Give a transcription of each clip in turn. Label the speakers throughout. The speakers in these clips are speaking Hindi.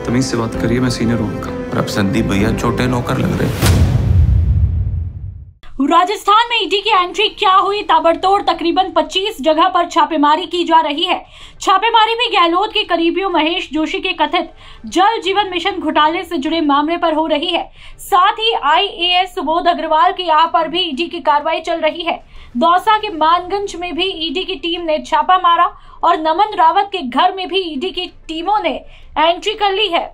Speaker 1: तमीज से बात करिए, मैं सीनियर हूं उनका।
Speaker 2: और अब संदीप भैया छोटे नौकर लग रहे।
Speaker 3: राजस्थान में ईडी की एंट्री क्या हुई? ताबड़तोड़ तकरीबन 25 जगह पर छापेमारी की जा रही है। छापेमारी में गहलोत के करीबियों महेश जोशी के कथित जल जीवन मिशन घोटाले से जुड़े मामले पर हो रही है। साथ ही IAS सुबोध अग्रवाल के यहाँ पर भी ईडी की कार्रवाई चल रही है। दौसा के मानगंज में भी ईडी की टीम ने छापा मारा और नमन रावत के घर में भी ईडी की टीमों ने एंट्री कर ली है।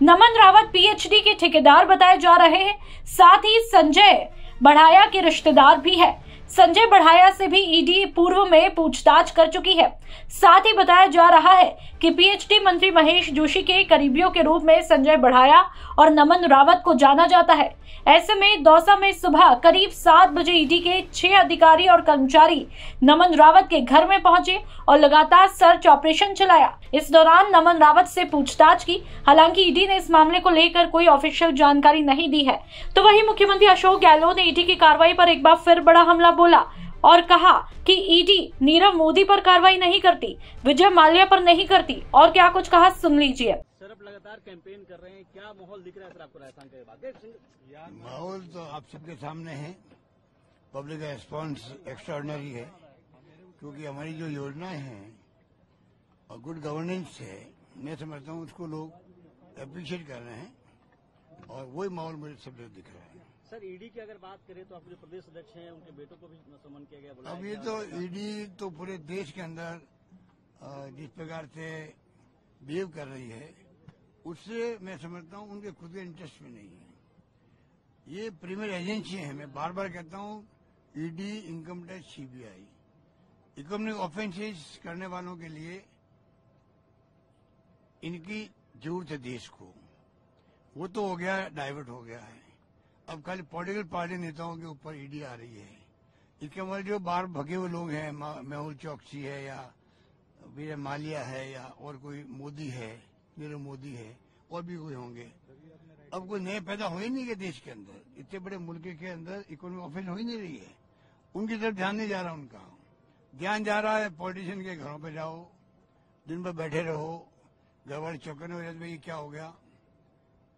Speaker 3: नमन रावत PhD के ठेकेदार बताए जा रहे हैं। साथ ही संजय बढ़ाया के रिश्तेदार भी है। संजय बढ़ाया से भी ईडी पूर्व में पूछताछ कर चुकी है। साथ ही बताया जा रहा है कि PhD मंत्री महेश जोशी के करीबियों के रूप में संजय बढ़ाया और नमन रावत को जाना जाता है। ऐसे में दौसा में सुबह करीब 7 बजे ईडी के 6 अधिकारी और कर्मचारी नमन रावत के घर में पहुंचे और लगातार सर्च ऑपरेशन चलाया। इस दौरान नमन रावत से पूछताछ की। हालांकि ईडी ने इस मामले को लेकर कोई ऑफिशियल जानकारी नहीं दी है। तो वहीं मुख्यमंत्री अशोक गहलोत ने ईडी की कार्रवाई पर एक बार फिर बड़ा हमला बोला और कहा कि ईडी नीरव मोदी पर कार्रवाई नहीं करती, विजय माल्या पर नहीं करती। और क्या कुछ कहा, सुन लीजिए।
Speaker 4: सर, अब लगातार कैंपेन कर रहे हैं, क्या माहौल दिख रहा है सर आपको राजस्थान के बाद?
Speaker 5: माहौल तो आप सबके सामने है। पब्लिक का रिस्पॉन्स एक्स्ट्राऑर्डिनरी है, क्योंकि हमारी जो योजनाएं हैं और गुड गवर्नेंस है, मैं समझता हूँ उसको लोग अप्रिशिएट कर रहे हैं और वही माहौल मुझे सब जगह दिख रहा है।
Speaker 4: सर, ईडी की अगर बात करें तो आप जो प्रदेश अध्यक्ष हैं उनके बेटों को भी सम्मान किया गया।
Speaker 5: अब ये तो ईडी तो पूरे देश के अंदर जिस प्रकार से बिहेव कर रही है, उससे मैं समझता हूँ उनके खुद के इंटरेस्ट में नहीं है। ये प्रीमियर एजेंसी है। मैं बार बार कहता हूँ, ED, income tax, CBI, economic offences करने वालों के लिए इनकी जरूरत है देश को। वो तो हो गया, डाइवर्ट हो गया है। अब खाली पॉलिटिकल पार्टी नेताओं के ऊपर ईडी आ रही है। इसके मतलब जो बाहर भगे हुए लोग हैं, मेहुल चौकसी है या विजय माल्या है या और कोई मोदी है, नीरव मोदी है, और भी कोई होंगे। अब कोई नए पैदा हो ही नहीं गए देश के अंदर। इतने बड़े मुल्क के अंदर इकोनॉमिक ऑफेंस हो ही नहीं रही है। उनकी तरफ ध्यान नहीं जा रहा। उनका ध्यान जा रहा है पॉलिटिशियन के घरों पे जाओ, दिन भर बैठे रहो, घर वाले चौकने हो जाते, भाई ये क्या हो गया।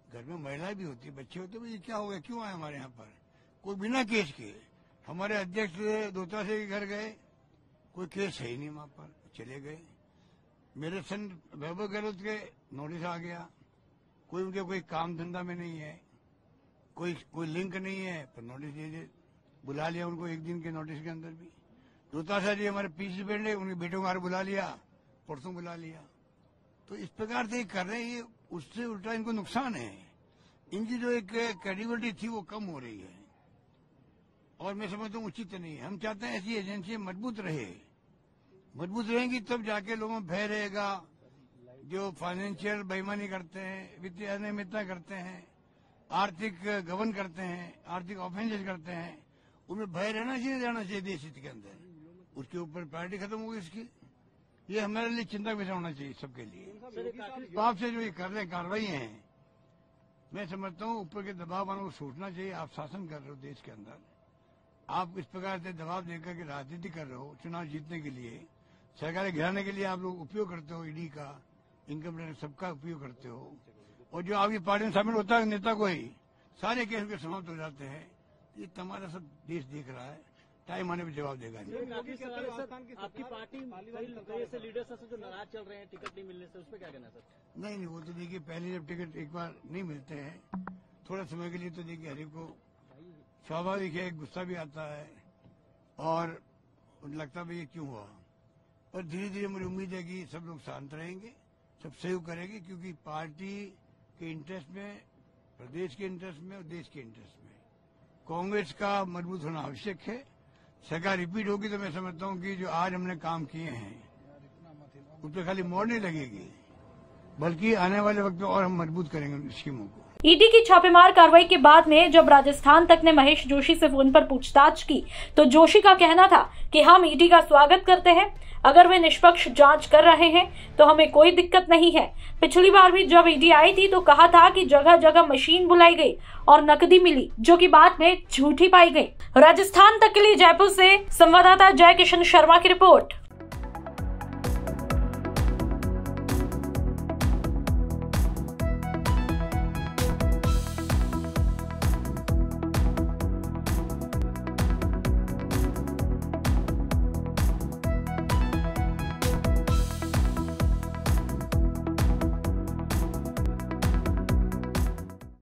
Speaker 5: घर में महिलाएं भी होती, बच्चे होते, भाई ये क्या हो गया, क्यों आए हमारे यहाँ पर। कोई बिना केस के हमारे अध्यक्ष दोता से घर गए, कोई केस है ही नहीं वहां पर, चले गए। मेरे सन वैभव गहलोत के नोटिस आ गया, कोई उनके कोई काम धंधा में नहीं है, कोई लिंक नहीं है, पर नोटिस दे दे, बुला लिया उनको 1 दिन के नोटिस के अंदर भी। दोतासा जी हमारे पीसी फ्रेंड है, उनके बेटों को बुला लिया, परसों बुला लिया। तो इस प्रकार से कर रहे हैं, उससे उल्टा इनको नुकसान है। इनकी जो एक क्रेडिबिलिटी थी वो कम हो रही है और मैं समझता हूँ उचित नहीं है। हम चाहते हैं ऐसी एजेंसी मजबूत रहेंगी तब जाके लोगों में भय रहेगा। जो फाइनेंशियल बेईमानी करते हैं, वित्तीय अनियमितता करते हैं, आर्थिक गबन करते हैं, आर्थिक ऑफेंसेस करते हैं, उनमें भय रहना चाहिए देश हित के अंदर। उसके ऊपर प्रायोरिटी खत्म होगी इसकी। ये हमारे लिए चिंता विषय होना चाहिए सबके लिए। तो आपसे जो ये कर रहे कार्रवाई हैं, मैं समझता हूँ ऊपर के दबाव वालों को सोचना चाहिए। आप शासन कर रहे हो देश के अंदर, आप इस प्रकार से दबाव देकर के राजनीति कर रहे हो चुनाव जीतने के लिए, सरकारें गिराने के लिए आप लोग उपयोग करते हो, ईडी का, इनकम टैक्स, सबका उपयोग करते हो। और जो आपकी पार्टी में शामिल होता है नेता को ही सारे केस के समाप्त हो जाते हैं। ये तुम्हारा सब देश देख रहा है, टाइम आने पर जवाब देगा।
Speaker 4: आपकी पार्टी ऐसे लीडर्स से जो नाराज चल रहे हैं टिकट नहीं मिलने से, उस पर क्या कहना सर?
Speaker 5: नहीं, वो तो देखिए पहले जब टिकट एक बार नहीं मिलते हैं थोड़ा समय के लिए, तो देखिए हर एक को स्वाभाविक है, गुस्सा भी आता है और लगता भी ये क्यों हुआ। और धीरे धीरे मेरी उम्मीद है कि सब लोग शांत रहेंगे, सब सहयोग करेंगे, क्योंकि पार्टी के इंटरेस्ट में, प्रदेश के इंटरेस्ट में और देश के इंटरेस्ट में कांग्रेस का मजबूत होना आवश्यक है। सरकार रिपीट होगी तो मैं समझता हूँ कि जो आज हमने काम किए हैं उस पर खाली मोहर नहीं लगेगी, बल्कि आने वाले वक्त में और हम मजबूत करेंगे स्कीमों को।
Speaker 3: ईडी की छापेमार कार्रवाई के बाद में जब राजस्थान तक ने महेश जोशी से फोन पर पूछताछ की तो जोशी का कहना था कि हम ईडी का स्वागत करते हैं, अगर वे निष्पक्ष जांच कर रहे हैं तो हमें कोई दिक्कत नहीं है। पिछली बार भी जब ईडी आई थी तो कहा था कि जगह जगह मशीन बुलाई गई और नकदी मिली, जो कि बाद में झूठी पाई गई। राजस्थान तक के लिए जयपुर से संवाददाता जय किशन शर्मा की रिपोर्ट।